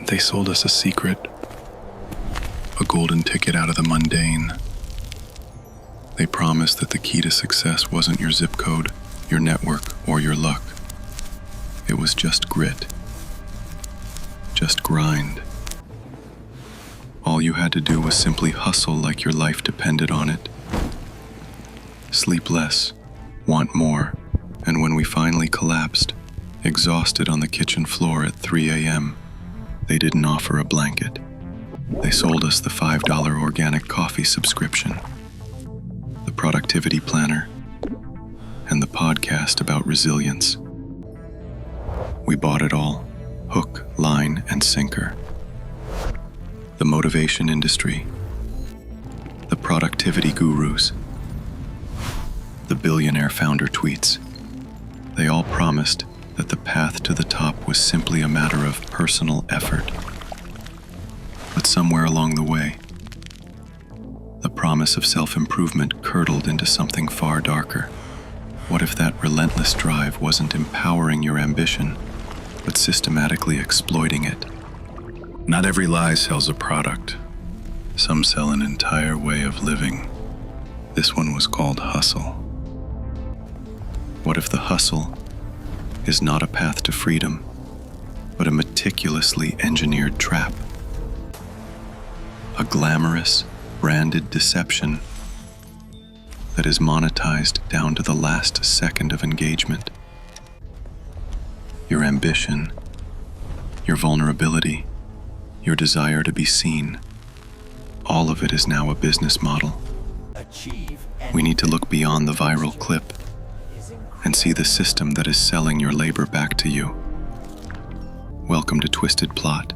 They sold us a secret, a golden ticket out of the mundane. They promised that the key to success wasn't your zip code, your network, or your luck. It was just grit. Just grind. All you had to do was simply hustle like your life depended on it. Sleep less, want more, and when we finally collapsed, exhausted on the kitchen floor at 3 a.m., they didn't offer a blanket. They sold us the $5 organic coffee subscription, the productivity planner, and the podcast about resilience. We bought it all, hook, line, and sinker. The motivation industry, the productivity gurus, the billionaire founder tweets. They all promised that the path to the top was simply a matter of personal effort. But somewhere along the way, the promise of self-improvement curdled into something far darker. What if that relentless drive wasn't empowering your ambition, but systematically exploiting it? Not every lie sells a product. Some sell an entire way of living. This one was called hustle. What if the hustle is not a path to freedom, but a meticulously engineered trap? A glamorous, branded deception that is monetized down to the last second of engagement. Your ambition, your vulnerability, your desire to be seen, all of it is now a business model. We need to look beyond the viral clip and see the system that is selling your labor back to you. Welcome to Twisted Plot.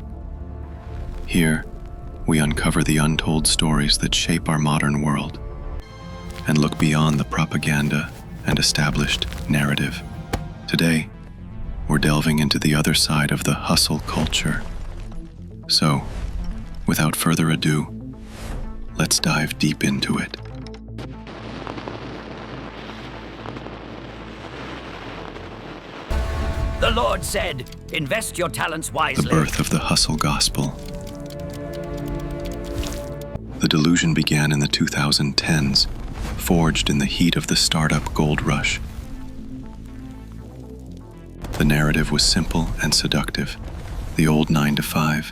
Here, we uncover the untold stories that shape our modern world and look beyond the propaganda and established narrative. Today, we're delving into the other side of the hustle culture. So, without further ado, let's dive deep into it. The Lord said, invest your talents wisely. The birth of the hustle gospel. The delusion began in the 2010s, forged in the heat of the startup gold rush. The narrative was simple and seductive. The old 9-to-5,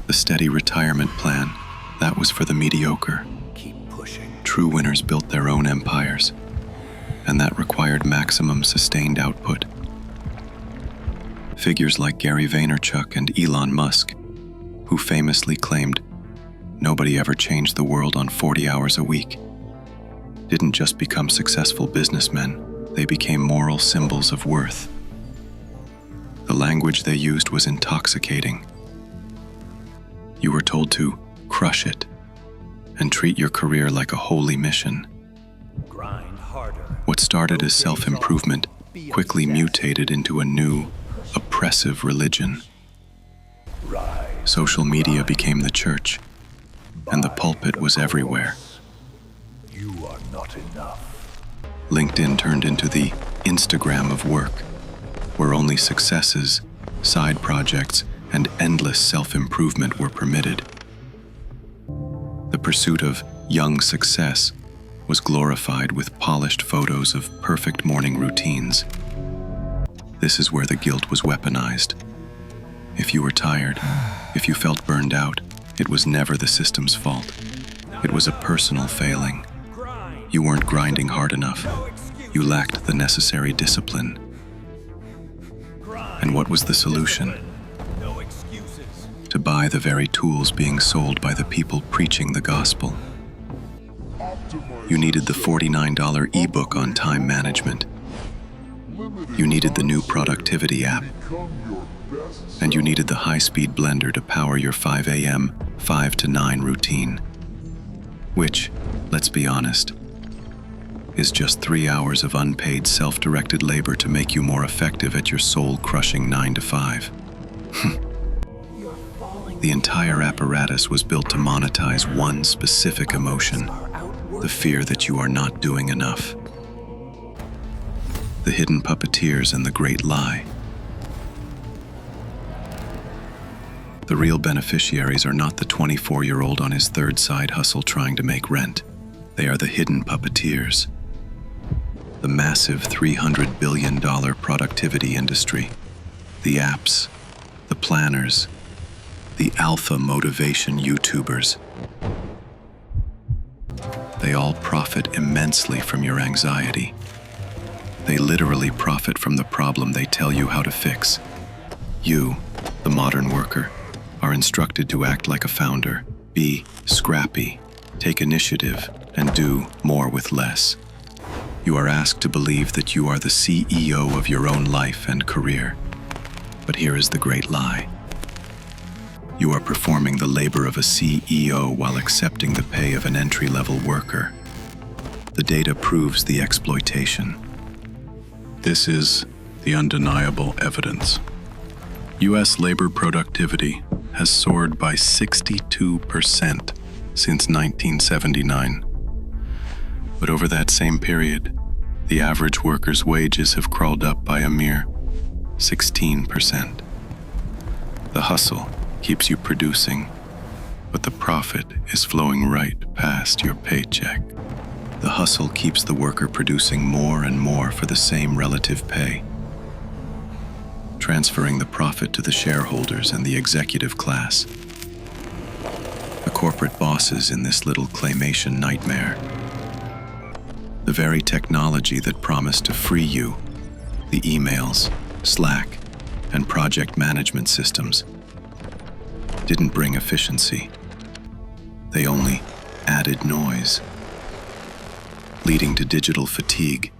the steady retirement plan, that was for the mediocre. Keep pushing. True winners built their own empires, and that required maximum sustained output. Figures like Gary Vaynerchuk and Elon Musk, who famously claimed nobody ever changed the world on 40 hours a week, didn't just become successful businessmen, they became moral symbols of worth. The language they used was intoxicating. You were told to crush it and treat your career like a holy mission. Grind harder. What started as self-improvement quickly mutated into a new, oppressive religion. Social media became the church, and the pulpit was everywhere. You are not enough. LinkedIn turned into the Instagram of work, where only successes, side projects, and endless self-improvement were permitted. The pursuit of young success was glorified with polished photos of perfect morning routines. This is where the guilt was weaponized. If you were tired, if you felt burned out, it was never the system's fault. It was a personal failing. You weren't grinding hard enough. You lacked the necessary discipline. And what was the solution? To buy the very tools being sold by the people preaching the gospel. You needed the $49 ebook on time management. You needed the new productivity app. And you needed the high-speed blender to power your 5 a.m., 5 to 9 routine. Which, let's be honest, is just 3 hours of unpaid self-directed labor to make you more effective at your soul-crushing 9-to-5. The entire apparatus was built to monetize one specific emotion, the fear that you are not doing enough. The hidden puppeteers and the great lie. The real beneficiaries are not the 24-year-old on his third side hustle trying to make rent. They are the hidden puppeteers. The massive $300 billion productivity industry. The apps, the planners, the alpha motivation YouTubers. They all profit immensely from your anxiety. They literally profit from the problem they tell you how to fix. You, the modern worker, are instructed to act like a founder, be scrappy, take initiative, and do more with less. You are asked to believe that you are the CEO of your own life and career. But here is the great lie. You are performing the labor of a CEO while accepting the pay of an entry-level worker. The data proves the exploitation. This is the undeniable evidence. U.S. labor productivity has soared by 62% since 1979. But over that same period, the average worker's wages have crawled up by a mere 16%. The hustle keeps you producing, but the profit is flowing right past your paycheck. The hustle keeps the worker producing more and more for the same relative pay, transferring the profit to the shareholders and the executive class, the corporate bosses in this little claymation nightmare. The very technology that promised to free you, the emails, Slack, and project management systems, didn't bring efficiency. They only added noise, leading to digital fatigue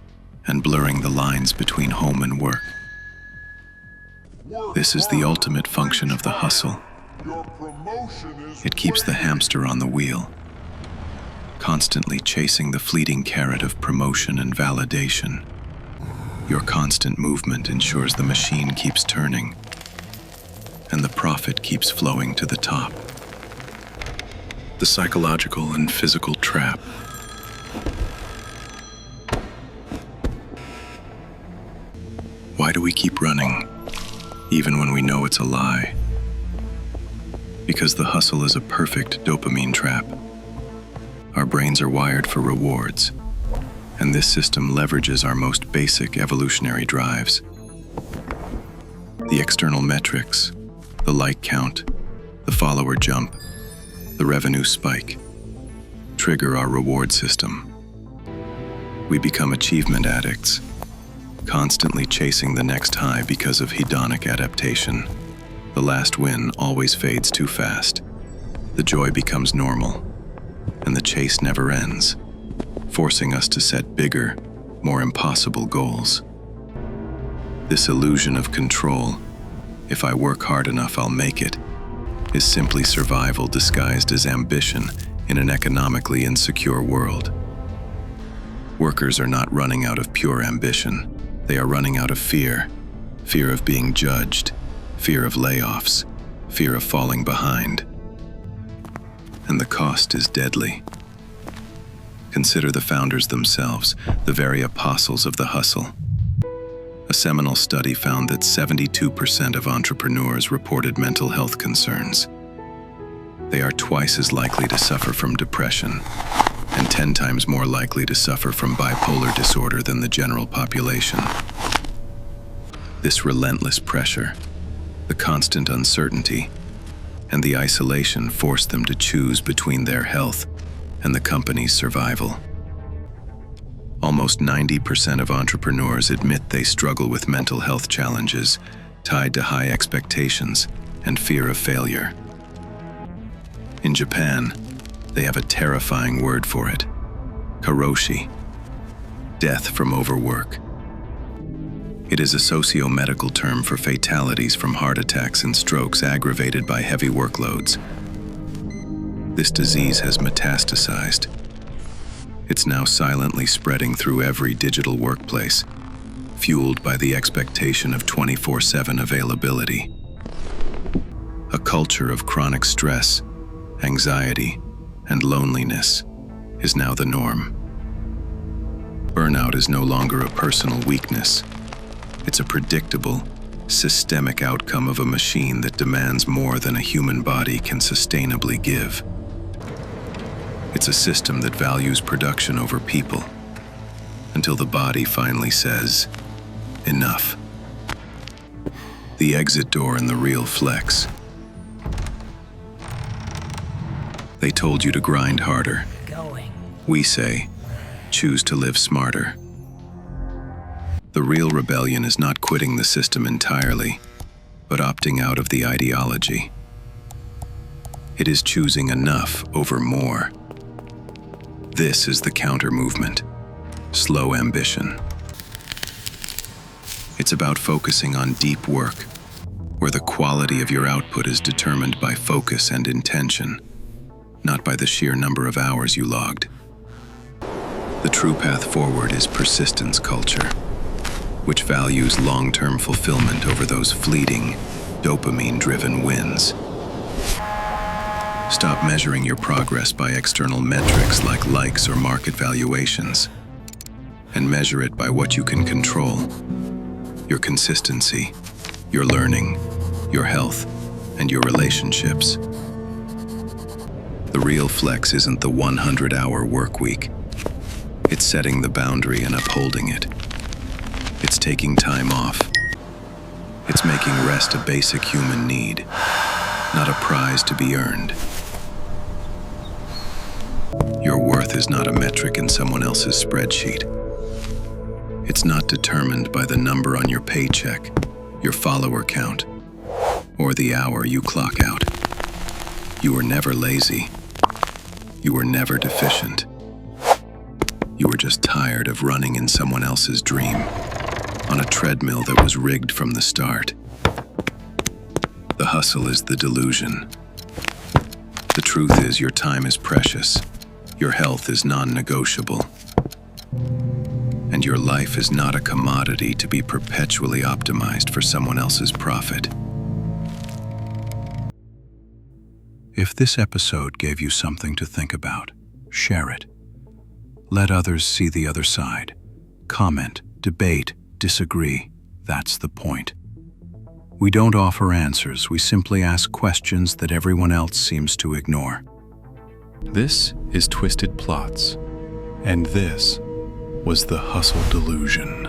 and blurring the lines between home and work. This is the ultimate function of the hustle. It keeps the hamster on the wheel, constantly chasing the fleeting carrot of promotion and validation. Your constant movement ensures the machine keeps turning, and the profit keeps flowing to the top. The psychological and physical trap. Why do we keep running, even when we know it's a lie? Because the hustle is a perfect dopamine trap. Our brains are wired for rewards, and this system leverages our most basic evolutionary drives. The external metrics, the like count, the follower jump, the revenue spike, trigger our reward system. We become achievement addicts, constantly chasing the next high because of hedonic adaptation. The last win always fades too fast. The joy becomes normal, and the chase never ends, forcing us to set bigger, more impossible goals. This illusion of control, if I work hard enough, I'll make it, is simply survival disguised as ambition in an economically insecure world. Workers are not running out of pure ambition. They are running out of fear. Fear of being judged, fear of layoffs, fear of falling behind. And the cost is deadly. Consider the founders themselves, the very apostles of the hustle. A seminal study found that 72% of entrepreneurs reported mental health concerns. They are twice as likely to suffer from depression and 10 times more likely to suffer from bipolar disorder than the general population. This relentless pressure, the constant uncertainty, and the isolation forced them to choose between their health and the company's survival. Almost 90% of entrepreneurs admit they struggle with mental health challenges tied to high expectations and fear of failure. In Japan, they have a terrifying word for it: karoshi, death from overwork. It is a socio-medical term for fatalities from heart attacks and strokes aggravated by heavy workloads. This disease has metastasized. It's now silently spreading through every digital workplace, fueled by the expectation of 24/7 availability. A culture of chronic stress, anxiety, and loneliness is now the norm. Burnout is no longer a personal weakness. It's a predictable, systemic outcome of a machine that demands more than a human body can sustainably give. It's a system that values production over people, until the body finally says, enough. The exit door in the real flex. They told you to grind harder. We say, choose to live smarter. The real rebellion is not quitting the system entirely, but opting out of the ideology. It is choosing enough over more. This is the counter-movement. Slow ambition. It's about focusing on deep work, where the quality of your output is determined by focus and intention, not by the sheer number of hours you logged. The true path forward is persistence culture, which values long-term fulfillment over those fleeting, dopamine-driven wins. Stop measuring your progress by external metrics like likes or market valuations, and measure it by what you can control: your consistency, your learning, your health, and your relationships. The real flex isn't the 100-hour work week. It's setting the boundary and upholding it. It's taking time off. It's making rest a basic human need, not a prize to be earned. Your worth is not a metric in someone else's spreadsheet. It's not determined by the number on your paycheck, your follower count, or the hour you clock out. You were never lazy. You were never deficient. You were just tired of running in someone else's dream, on a treadmill that was rigged from the start. The hustle is the delusion. The truth is, your time is precious, your health is non-negotiable, and your life is not a commodity to be perpetually optimized for someone else's profit. If this episode gave you something to think about, share it. Let others see the other side. Comment, debate, disagree. That's the point. We don't offer answers, we simply ask questions that everyone else seems to ignore. This is Twisted Plots, and this was the Hustle Delusion.